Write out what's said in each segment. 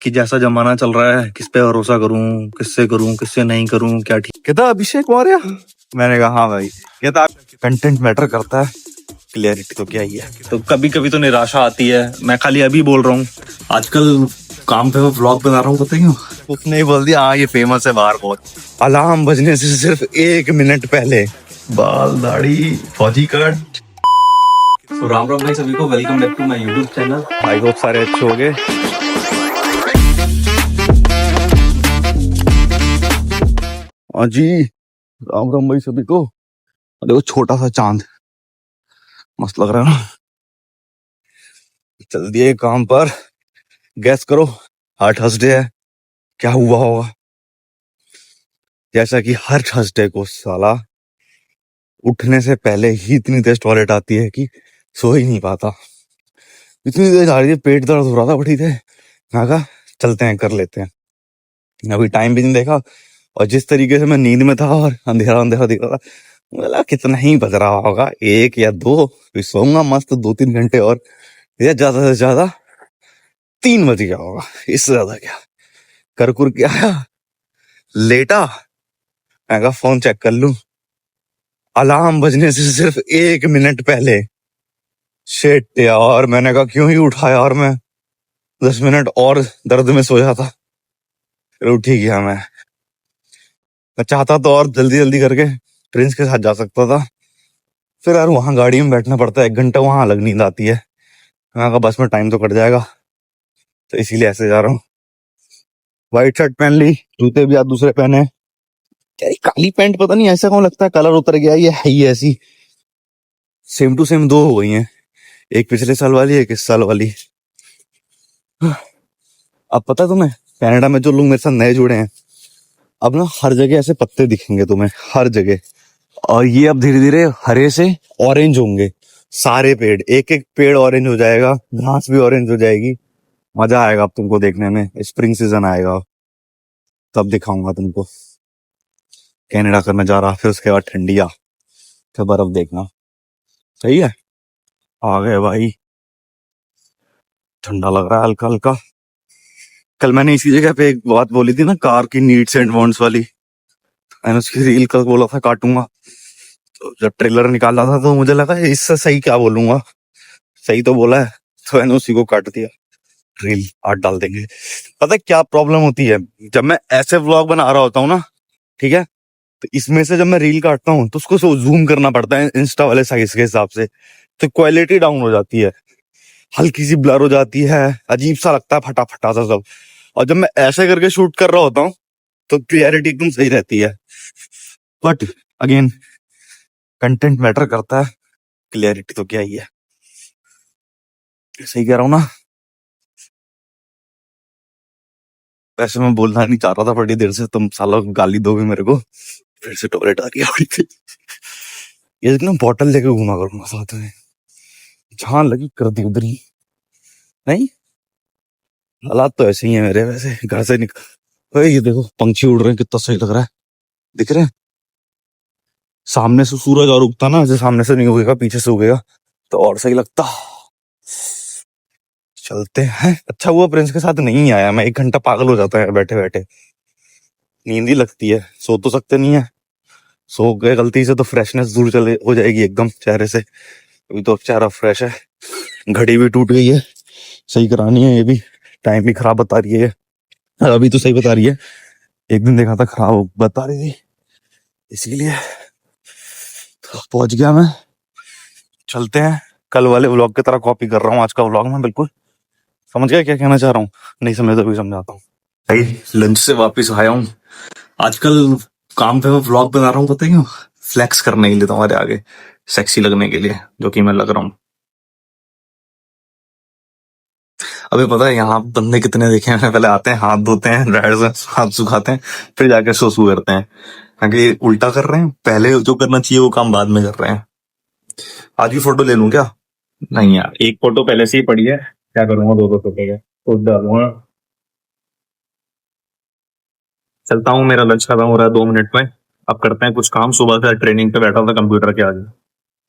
कि जैसा जमाना चल रहा है किस पे भरोसा करूं किससे नहीं करूं क्या ठीक। कहता अभिषेक मौर्य, मैंने कहा हाँ भाई। कहता कंटेंट मैटर करता है, क्लियरिटी तो क्या ही है। तो कभी कभी तो निराशा आती है। मैं खाली अभी बोल रहा हूँ, आजकल काम पे मैं व्लॉग बना रहा हूँ, पता क्यों? उसने ही बोल दिया हाँ ये फेमस है बाहर बहुत। अलार्म बजने से सिर्फ 1 मिनट पहले बाल दाढ़ी फौजी कट। तो राम राम भाई सभी को, welcome back to my YouTube channel. I hope सारे अच्छे हो गए। हाँ जी, राम राम भाई सभी को। देखो छोटा सा चांद मस्त लग रहा है ना। चल दिए काम पर। गैस करो आज थर्सडे है, क्या हुआ होगा? जैसा कि हर थर्सडे को साला उठने से पहले ही इतनी तेज टॉयलेट आती है कि सो ही नहीं पाता। इतनी तेज आ रही है, पेट दर्द हो रहा था बड़ी थे। मैं कहा चलते हैं कर लेते हैं। अभी टाइम भी नहीं देखा और जिस तरीके से मैं नींद में था और अंधेरा अंधेरा दिख रहा था, मुझे लगा कितना ही बज रहा होगा, 1 या 2। फिर सोऊंगा मस्त 2-3 घंटे और, या ज्यादा से ज्यादा 3 बज गया होगा, इससे ज्यादा क्या। कर कुर के आया, लेटा, मैं कहा फोन चेक कर लूं। अलार्म बजने से सिर्फ 1 मिनट पहले शिट यार, मैंने कहा क्यों ही उठा यार। मैं 10 मिनट और दर्द में सो जाता। फिर उठ ही गया मैं चाहता तो और जल्दी जल्दी करके प्रिंस के साथ जा सकता था। फिर यार वहां गाड़ी में बैठना पड़ता है, 1 घंटा वहां अलग नींद आती है। मैं कहा बस में टाइम तो कट जाएगा, तो इसीलिए ऐसे जा रहा हूँ। व्हाइट शर्ट पहन ली, जूते भी आज दूसरे पहने। यार ये काली पैंट पता नहीं ऐसा कौन लगता है, कलर उतर गया, ये है ही ऐसी। सेम टू सेम 2 हो गई हैं, एक पिछले साल वाली एक इस साल वाली। अब पता है तुम्हें, कनाडा में जो लोग मेरे साथ नए जुड़े हैं, अब ना हर जगह ऐसे पत्ते दिखेंगे तुम्हें, हर जगह। और ये अब धीरे धीरे हरे से ऑरेंज होंगे सारे पेड़, एक एक पेड़ ऑरेंज हो जाएगा, घास भी ऑरेंज हो जाएगी। मजा आएगा अब तुमको देखने में। स्प्रिंग सीजन आएगा तब दिखाऊंगा तुमको। कनाडा करने जा रहा, फिर उसके बाद ठंडिया, फिर बर्फ देखना। सही है, आ गए भाई। ठंडा लग रहा है हल्का हल्का। कल मैंने इसी जगह पे एक बात बोली थी ना, कार की नीड्स एंड वांट्स वाली। मैंने उसकी रील कल बोला था काटूंगा, तो जब ट्रेलर निकाला था तो मुझे लगा इससे सही क्या बोलूंगा, सही तो बोला है, तो मैंने उसी को काट दिया। रील आज डाल देंगे। पता है क्या प्रॉब्लम होती है, जब मैं ऐसे व्लॉग बना रहा होता हूँ ना, ठीक है, तो इसमें से जब मैं रील काटता हूँ तो उसको जूम करना पड़ता है इंस्टा वाले साइज के हिसाब से, तो क्वालिटी डाउन हो जाती है, हल्की सी ब्लर हो जाती है, अजीब सा लगता है, फटा फटा सा सब। और जब मैं ऐसे करके शूट कर रहा होता हूँ तो क्लियरिटी एकदम सही रहती है। बट अगेन कंटेंट मैटर करता है, क्लियरिटी तो क्या ही है। सही कह रहा हूँ ना? वैसे मैं बोलना नहीं चाह रहा था बड़ी देर से, तुम सालों गाली दोगे मेरे को। फिर से टॉयलेट आ गया। ये ना बॉटल लेके घूमा करूंगा साथ में, जहां लगी कर दी उधर ही। नहीं, हालात तो ऐसे ही है मेरे। वैसे घर से निकल, ये देखो पंछी उड़ रहे हैं, कितना सही लग रहा है। दिख रहे हैं? सामने से सूरज और उगता ना, जो सामने से नहीं उगेगा पीछे से उगेगा तो और सही लगता। चलते हैं। अच्छा हुआ प्रिंस के साथ नहीं आया, मैं 1 घंटा पागल हो जाता है बैठे बैठे, नींद ही लगती है, सो तो सकते नहीं है। सो गए गलती से तो फ्रेशनेस दूर चले हो जाएगी एकदम चेहरे से। अभी तो चेहरा फ्रेश है। घड़ी भी टूट गई है, सही करानी है। ये भी टाइम भी खराब बता रही है, अभी तो सही बता रही है, एक दिन देखा था खराब बता रही थी, इसीलिए तो पहुंच गया मैं। चलते हैं। कल वाले व्लॉग की तरह कॉपी कर रहा हूँ आज का व्लॉग में, बिल्कुल। समझ गया क्या कहना चाह रहा हूँ? नहीं समझ तो भी समझाता हूँ। भाई लंच से वापस आया हूँ। आजकल काम पे मैं व्लॉग बना रहा हूँ, पता है क्यों? फ्लेक्स करने के लिए, तुम्हारे आगे सेक्सी लगने के लिए, जो कि मैं लग रहा हूँ। अभी पता है यहाँ बंदे कितने देखे हैं, पहले आते हैं हाथ धोते हैं, ड्रायर से हाथ सुखाते हैं, फिर जाके सो करते हैं। क्योंकि उल्टा कर रहे हैं, पहले जो करना चाहिए वो काम बाद में कर रहे हैं। आज की फोटो ले लूं क्या? नहीं यार, एक फोटो पहले से ही पड़ी है, क्या करूंगा 2-2 फोटो के तो डालूंगा। चलता हूँ, मेरा लंच खत्म हो रहा है 2 मिनट में। अब करते हैं कुछ काम। सुबह से ट्रेनिंग पे बैठा था कंप्यूटर के आगे।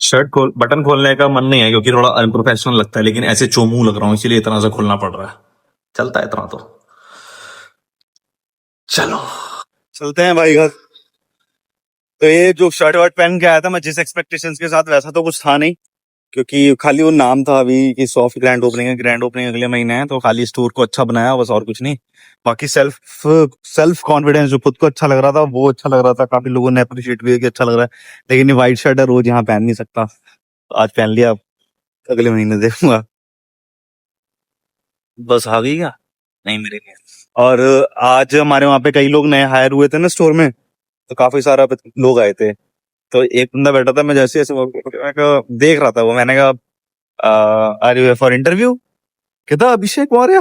शर्ट खोल, बटन खोलने का मन नहीं है क्योंकि थोड़ा अनप्रोफेशनल लगता है, लेकिन ऐसे चोमू लग रहा हूँ, इसीलिए इतना सा खोलना पड़ रहा है। चलता है इतना तो। चलो चलते हैं भाई घर। तो ये जो शर्ट वर्ट पहन के आया था मैं जिस एक्सपेक्टेशंस के साथ, वैसा तो कुछ था नहीं, क्योंकि खाली वो नाम था अभी कि सॉफ्ट ग्रैंड ओपनिंग है, ग्रैंड ओपनिंग अगले महीने है, तो खाली स्टोर को अच्छा बनाया बस, और कुछ नहीं। बाकी सेल्फ सेल्फ कॉन्फिडेंस जो खुद को अच्छा लग रहा था वो अच्छा लग रहा था, काफी लोगों ने अप्रिशिएट भी किया कि अच्छा लग रहा है। लेकिन ये व्हाइट शर्ट है, रोज यहाँ पहन नहीं सकता, तो आज पहन लिया, अगले महीने देखूंगा। बस आ गई क्या? नहीं मेरे लिए। और आज हमारे वहाँ पे कई लोग नए हायर हुए थे ना स्टोर में, तो काफी सारा लोग आए थे। तो एक बंदा बैठा था, मैं जैसे जैसे मैं कहा- देख रहा था वो, मैंने कहा आर यू फॉर इंटरव्यू? कहता अभिषेक मौर्य।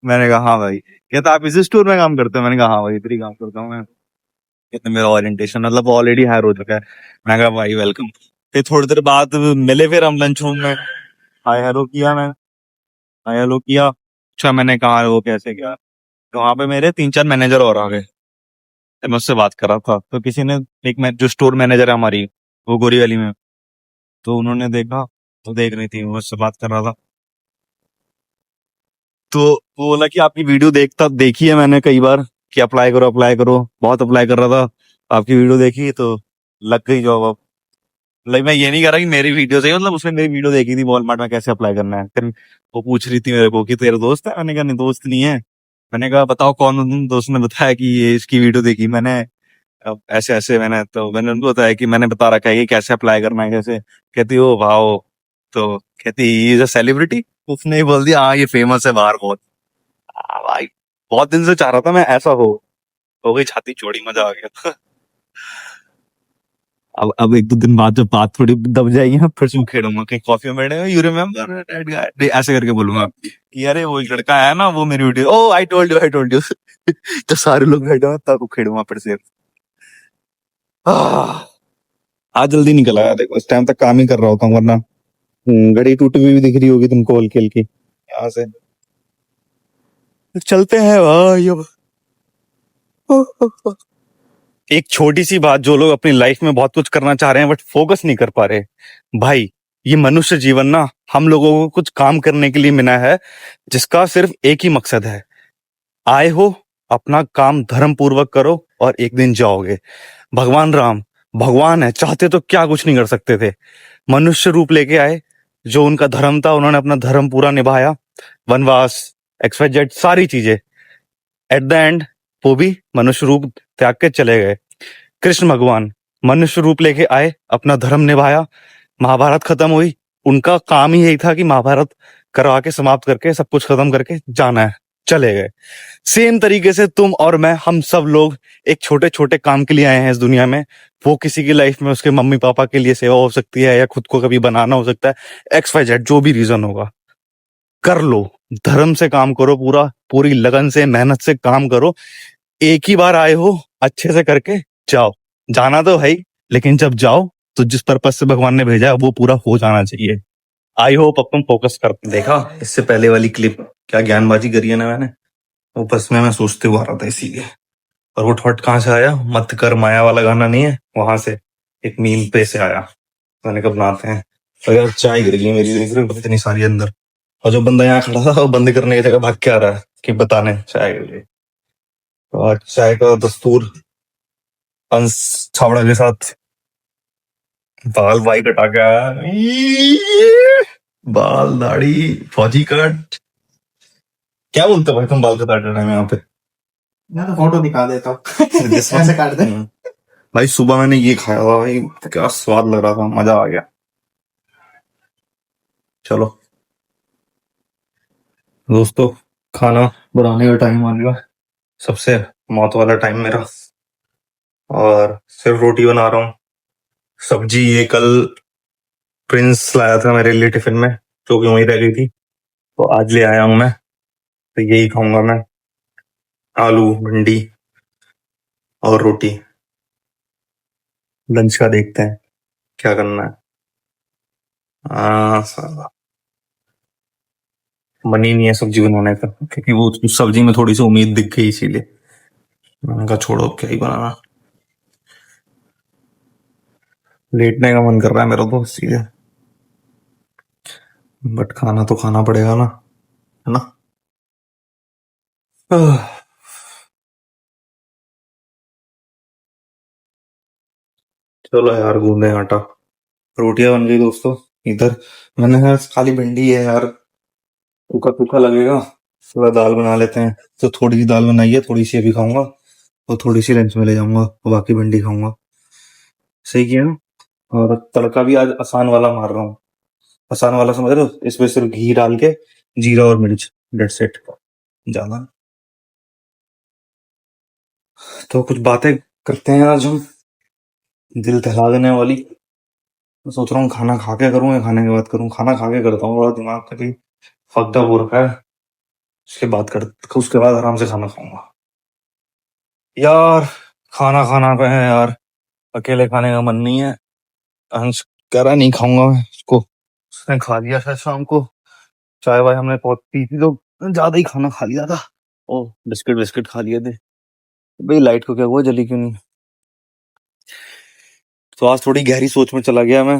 मैंने कहा हाँ भाई। कहता आप इस स्टोर में काम करते हो? मैंने कहा हाँ भाई, इधर ही काम करता हूँ मैं। कहते मेरा ओरिएंटेशन मतलब ऑलरेडी हायर हो चुका है। मैं कहा भाई वेलकम। फिर थोड़ी देर बाद मिले, फिर हम लंच रूम में हाय हेलो किया, मैं हाय हेलो किया। अच्छा मैंने कहा वो कैसे क्या, तो वहां पे मेरे 3-4 मैनेजर और आ गए। तो मैं उससे बात कर रहा था, तो किसी ने, एक जो स्टोर मैनेजर है हमारी, वो गोरी वाली में, तो उन्होंने देखा, तो देख रही थी, वो उससे बात कर रहा था। तो वो बोला कि आपकी वीडियो देखी है मैंने कई बार, कि अप्लाई करो अप्लाई करो, बहुत अप्लाई कर रहा था, आपकी वीडियो देखी तो लग गई जॉब अब। लाइक मैं ये नहीं कह रहा कि मेरी वीडियो से, मतलब उसने मेरी वीडियो देखी थी वॉलमार्ट में कैसे अप्लाई करना है, फिर वो पूछ रही थी मेरे को कि तेरा दोस्त है? मैंने कहा नहीं दोस्त नहीं है। मैंने कहा बताओ कौन हो तुम? दोस्त ने बताया कि ये इसकी वीडियो देखी मैंने, अब ऐसे ऐसे मैंने उनको बताया कि मैंने बता रखा है कि कैसे अप्लाई करना है कैसे। कहती ओ वाओ, तो कहती इज अ सेलिब्रिटी। उसने ही बोल दिया हाँ ये फेमस है बाहर बहुत। भाई बहुत दिन से चाह रहा था मैं ऐसा हो गई छाती चौड़ी, मजा आ गया। अब 1-2 दिन बाद जब बात थोड़ी दब जाएगी ना, फिर से मैं खेलूंगा कहीं कॉफी में बैठे, यू रिमेम्बर दैट गाय, ऐसे करके बोलूंगा कि अरे वो एक लड़का है ना, वो मेरी video, oh I told you. तो सारे लोग बैठे हुए तब खेलूंगा फिर से। आह, आज जल्दी निकल आया, देखो इस टाइम तक काम ही कर रहा होता हूँ, वरना घड़ी टूटी हुई भी दिख रही होगी तुमको हल्की हल्की यहाँ से। चलते हैं भाई अब। एक छोटी सी बात, जो लोग अपनी लाइफ में बहुत कुछ करना चाह रहे हैं बट फोकस नहीं कर पा रहे, भाई ये मनुष्य जीवन ना हम लोगों को कुछ काम करने के लिए मिला है, जिसका सिर्फ एक ही मकसद है, आए हो अपना काम धर्म पूर्वक करो और एक दिन जाओगे। भगवान राम भगवान है, चाहते तो क्या कुछ नहीं कर सकते थे, मनुष्य रूप लेके आए, जो उनका धर्म था उन्होंने अपना धर्म पूरा निभाया, वनवास XYZ सारी चीजें, एट द एंड वो भी मनुष्य रूप त्याग के चले गए। कृष्ण भगवान मनुष्य रूप लेके आए, अपना धर्म निभाया, महाभारत खत्म हुई, उनका काम ही यही था कि महाभारत करवा के समाप्त करके सब कुछ खत्म करके जाना है, चले गए। सेम तरीके से तुम और मैं, हम सब लोग एक छोटे छोटे काम के लिए आए हैं इस दुनिया में। वो किसी की लाइफ में उसके मम्मी पापा के लिए सेवा हो सकती है, या खुद को कभी बनाना हो सकता है, XYZ जो भी रीजन होगा, कर लो, धर्म से काम करो, पूरा पूरी लगन से मेहनत से काम करो। एक ही बार आए हो, अच्छे से करके जाओ। जाना तो है ही, लेकिन जब जाओ तो जिस पर्पज से भगवान ने भेजा है वो पूरा हो जाना चाहिए। आई होप अब तुम फोकस कर। देखा इससे पहले वाली क्लिप, क्या ज्ञानबाजी करी है ना मैंने, वो बस में मैं सोचते हुआ आ रहा था इसीलिए। और वो थॉट कहाँ से आया, मत कर माया वाला गाना नहीं है, वहां से एक मीम पे से आया। मैंने कहा बनाते हैं। तो यार चाय गिर गई मेरी, देख रहे हो इतनी सारी अंदर, और जो बंदा यहाँ खड़ा था वो बंद करने की जगह भाग के आ रहा है कि बताने चाय गिर गई। तो आज चाय का दस्तूर अंश छावड़ा के साथ, बाल भाई कटा के आया, बाल दाढ़ी फौजी कट। क्या बोलते हो भाई तुम बाल कटाते टाइम यहाँ पे? मैं तो फोटो दिखा देता हूँ This one? ऐसे काट दे। भाई सुबह मैंने ये खाया था भाई, क्या स्वाद लग रहा था, मजा आ गया। चलो दोस्तों, खाना बनाने का टाइम आ गया, सबसे मौत वाला टाइम मेरा, और सिर्फ रोटी बना रहा हूँ। सब्जी ये कल प्रिंस लाया था मेरे लिए टिफिन में, जो कि वहीं रह गई थी, तो आज ले आया हूँ मैं, तो यही खाऊंगा मैं, आलू भिंडी और रोटी। लंच का देखते हैं क्या करना है। साला मन ही नहीं है सब्जी बनाने का, क्योंकि वो सब्जी में थोड़ी सी उम्मीद दिख गई, इसीलिए मैंने कहा छोड़ो क्या ही बनाना। लेटने का मन कर रहा है मेरा तो सीधे, बट खाना तो खाना पड़ेगा ना, है ना। चलो यार गूंदे आटा, रोटियां बन गई दोस्तों। इधर मैंने यार खाली भिंडी है यार, सूखा सूखा लगेगा, थोड़ा दाल बना लेते हैं। तो थोड़ी सी दाल बनाई है, थोड़ी सी अभी खाऊंगा और थोड़ी सी लंच में ले जाऊंगा और बाकी भिंडी खाऊंगा। सही किया ना। और तड़का भी आज आसान वाला मार रहा हूँ। आसान वाला समझ रहे हो, इसमें सिर्फ घी डाल के जीरा और मिर्च, डेट्स इट, ज्यादा। तो कुछ बातें करते हैं आज हम, दिल दहला देने वाली। मैं सोच रहा हूँ खाना खा के करूँ या खाने के बाद करूँ। खाना खा के करता हूँ, थोड़ा दिमाग कभी फकड़ा हो रखा है। उसके बाद आराम से खाना खाऊंगा यार। खाना खाना पे है यार, अकेले खाने का मन नहीं है। अंश कह रहा नहीं खाऊंगा मैं इसको, उसने खा लिया शायद शाम को। चाय वाय हमने बहुत पी थी तो ज्यादा ही खाना खा लिया था। ओ बिस्किट बिस्किट खा लिए थे भाई। लाइट को क्या हुआ, जली क्यों नहीं। तो आज थोड़ी गहरी सोच में चला गया मैं।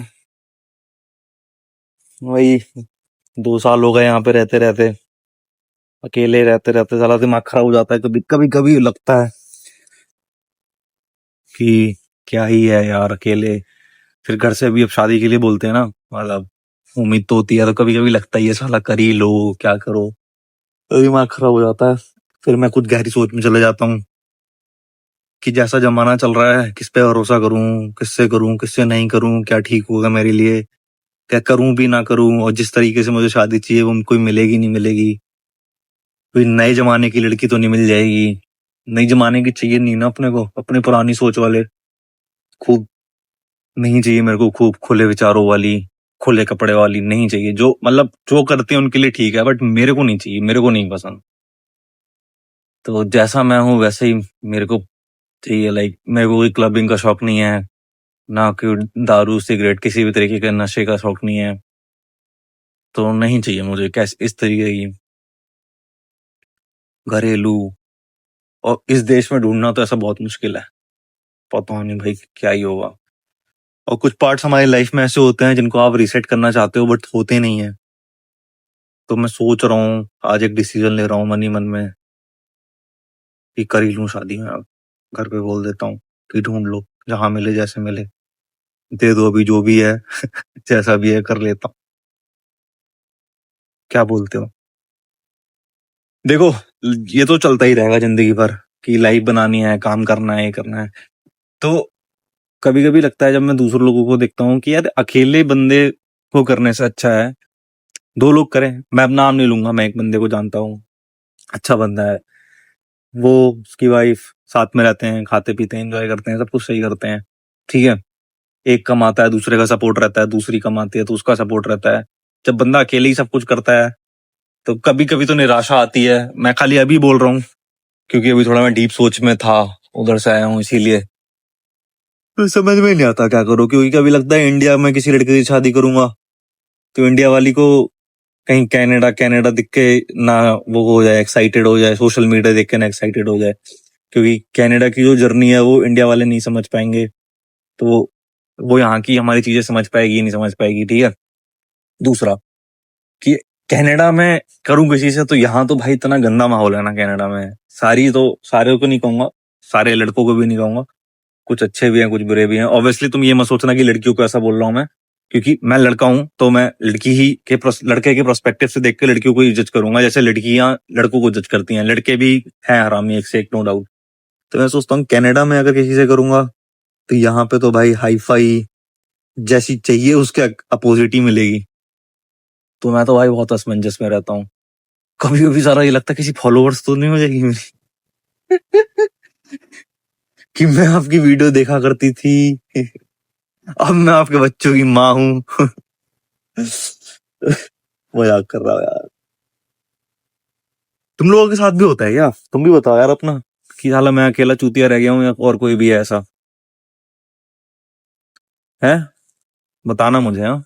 वही 2 साल हो गए यहाँ पे रहते रहते, अकेले रहते रहते साला दिमाग खराब हो जाता है। कभी कभी कभी लगता है कि क्या ही है यार अकेले। फिर घर से भी अब शादी के लिए बोलते हैं ना, मतलब उम्मीद तो होती है, तो कभी कभी लगता ही है साला कर ही लो, क्या करो, तो दिमाग खराब हो जाता है। फिर मैं कुछ गहरी सोच में चले जाता हूँ कि जैसा जमाना चल रहा है, किस पे भरोसा करूं किससे नहीं करूं, क्या ठीक होगा मेरे लिए, क्या करूं भी ना करूं, और जिस तरीके से मुझे शादी चाहिए वो कोई मिलेगी नहीं मिलेगी। कोई नए जमाने की लड़की तो नहीं मिल जाएगी, नई जमाने की चाहिए नहीं ना अपने को, अपने पुरानी सोच वाले खूब नहीं चाहिए मेरे को, खूब खुले विचारों वाली, खुले कपड़े वाली नहीं चाहिए। जो मतलब जो करते हैं उनके लिए ठीक है, बट मेरे को नहीं चाहिए, मेरे को नहीं पसंद। तो जैसा मैं हूँ वैसे ही मेरे को चाहिए। लाइक मेरे को कोई क्लबिंग का शौक नहीं है, ना कोई दारू सिगरेट किसी भी तरीके के नशे का शौक नहीं है। तो नहीं चाहिए मुझे कैसे इस तरीके की घरेलू। और इस देश में ढूंढना तो ऐसा बहुत मुश्किल है, पता नहीं भाई क्या ही होगा। और कुछ पार्ट्स हमारी लाइफ में ऐसे होते हैं जिनको आप रीसेट करना चाहते हो बट होते नहीं है। तो मैं सोच रहा हूँ, आज एक डिसीजन ले रहा हूँ मन ही मन में कि कर ही लूँ शादी में। अब घर पे बोल देता हूँ कि ढूंढ लो, जहां मिले जैसे मिले, दे दो अभी जो भी है जैसा भी है कर लेता हूँ। क्या बोलते हो। देखो ये तो चलता ही रहेगा जिंदगी भर कि लाइफ बनानी है, काम करना है, ये करना है। तो कभी कभी लगता है जब मैं दूसरे लोगों को देखता हूँ कि यार अकेले बंदे को करने से अच्छा है 2 लोग करें। मैं अब नाम नहीं लूंगा, मैं एक बंदे को जानता हूँ, अच्छा बंदा है वो, उसकी वाइफ, साथ में रहते हैं, खाते पीते हैं, एंजॉय करते हैं, सब कुछ सही करते हैं, ठीक है। एक कमाता है, दूसरे का सपोर्ट रहता है, दूसरी कमाती है तो उसका सपोर्ट रहता है। जब बंदा अकेले ही सब कुछ करता है तो कभी कभी तो निराशा आती है। मैं खाली अभी बोल रहा हूँ क्योंकि अभी थोड़ा मैं डीप सोच में था, उधर से आया हूँ इसीलिए। तो समझ में नहीं आता क्या करूँ, क्योंकि कभी लगता है इंडिया में किसी लड़के की शादी करूंगा तो इंडिया वाली को कहीं कनाडा कनाडा दिख के ना वो हो जाए, एक्साइटेड हो जाए, सोशल मीडिया देख के ना एक्साइटेड हो जाए, क्योंकि कनाडा की जो जर्नी है वो इंडिया वाले नहीं समझ पाएंगे। तो वो यहाँ की हमारी चीजें समझ पाएगी नहीं समझ पाएगी, ठीक है। दूसरा कि कनाडा में करूं किसी से तो यहाँ तो भाई इतना गंदा माहौल है ना कनाडा में। सारे को नहीं कहूंगा, सारे लड़कों को भी नहीं कहूंगा, कुछ अच्छे भी हैं कुछ बुरे भी हैं। ऑब्वियसली तुम ये मत सोचना कि लड़कियों को ऐसा बोल रहा हूं मैं, क्योंकि मैं लड़का हूं तो मैं लड़के के प्रोस्पेक्टिव से देख के लड़कियों को जज करूंगा जैसे लड़कियां लड़कों को जज करती हैं। लड़के भी हैं हरामी एक से एक, नो डाउट। तो मैं सोचता हूँ कनाडा में अगर किसी से करूंगा तो यहाँ पे तो भाई हाई फाई जैसी चाहिए उसके अपोजिट ही मिलेगी। तो मैं तो भाई बहुत असमंजस में रहता हूँ। कभी कभी सारा ये लगता है किसी फॉलोअर्स तो नहीं हो जाएगी मेरी कि मैं आपकी वीडियो देखा करती थी अब मैं आपके बच्चों की माँ हूँ मजाक कर रहा हूँ यार। तुम लोगों के साथ भी होता है क्या, तुम भी बताओ यार अपना, कि साला मैं अकेला चूतिया रह गया हूँ या और कोई भी है ऐसा है, बताना मुझे। हाँ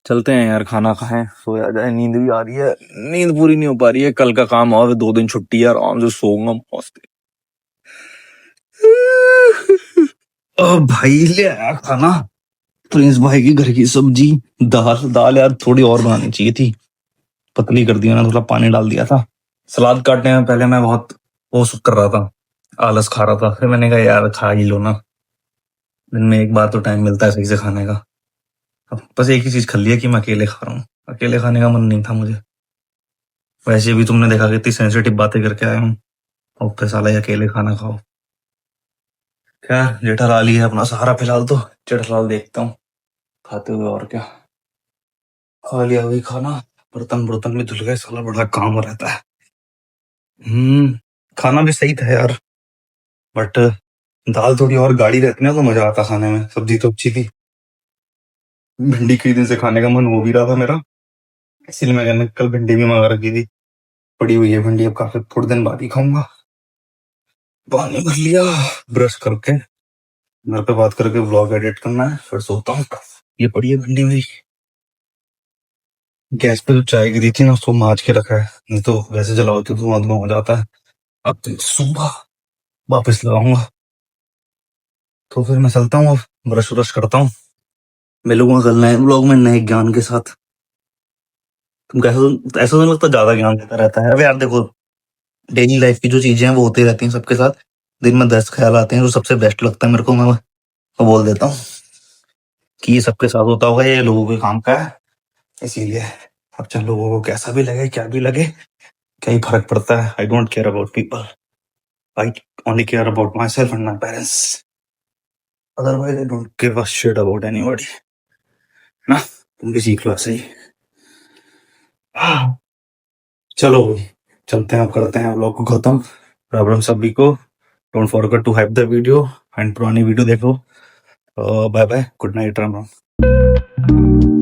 चलते हैं यार, खाना खाएं, सोया जाए, नींद भी आ रही है, नींद पूरी नहीं हो पा रही है। कल का काम और 2 दिन छुट्टी है, आराम से सोऊंगा मस्त। ओ भाई ले आया खाना, प्रिंस भाई की घर की सब्जी, दाल दाल यार थोड़ी और बनानी चाहिए थी, पतली कर दिया ना, थोड़ा पानी डाल दिया था। सलाद काटने में पहले मैं बहुत वो कर रहा था, आलस खा रहा था, फिर मैंने कहा यार खा ही लो ना, दिन में एक बार तो टाइम मिलता है सही से खाने का। अब बस एक ही चीज खा लिया कि मैं अकेले खा रहा हूँ, अकेले खाने का मन नहीं था मुझे। वैसे भी तुमने देखा कितनी सेंसिटिव बातें करके आया हूँ, और फिर साला ये अकेले खाना खाओ। क्या जेठालाल ही है अपना सहारा फिलहाल तो, जेठालाल देखता हूँ खाते हुए, और क्या। खा लिया वही खाना, बर्तन बर्तन भी धुल गए, साला बड़ा काम रहता है। खाना भी सही था यार, बट दाल थोड़ी और गाढ़ी रहती ना तो मजा आता खाने में। सब्जी तो अच्छी थी, भिंडी कई दिन से खाने का मन हो भी रहा था मेरा, इसलिए मैंने कल भिंडी भी मंगा रखी थी। पड़ी हुई है भिंडी, अब काफी थोड़े दिन बाद ही खाऊंगा। पानी भर लिया, ब्रश करके घर पे बात करके व्लॉग एडिट करना है, फिर सोता हूँ। ये पड़ी है भिंडी मेरी, गैस पे जो चाय गिरी थी ना उसको माज के रखा है, नहीं तो वैसे जलाओ तो धुआं धुआं हो जाता है। अब तो सुबह वापस लगाऊंगा, तो फिर मैं चलता हूँ, अब ब्रश व्रश करता हूँ। मिलूंगा कल नए ब्लॉग में नए ज्ञान के साथ। तुम कैसे, ऐसा तो लगता ज्यादा ज्ञान देता रहता है। अब यार देखो, डेली लाइफ की जो चीजें हैं वो होती रहती हैं सबके साथ। दिन में 10 ख्याल आते हैं, जो सबसे बेस्ट लगता है मेरे को, मैं वो बोल देता हूँ कि ये सबके साथ होता होगा, ये लोगों के काम का है, इसीलिए। अब चाहे लोगों को कैसा भी लगे, क्या भी लगे, क्या ही फर्क पड़ता है। I don't care about people, I only care about my self and my parents. Otherwise I don't give a shit about anybody ना। तुम भी सीख लो ऐसे ही। चलो भाई, चलते हैं, अब करते हैं व्लॉग को खत्म। प्रॉब्लम सभी को, don't forget to hype the video and पुरानी वीडियो देखो। Bye bye, good night, Ram Ram.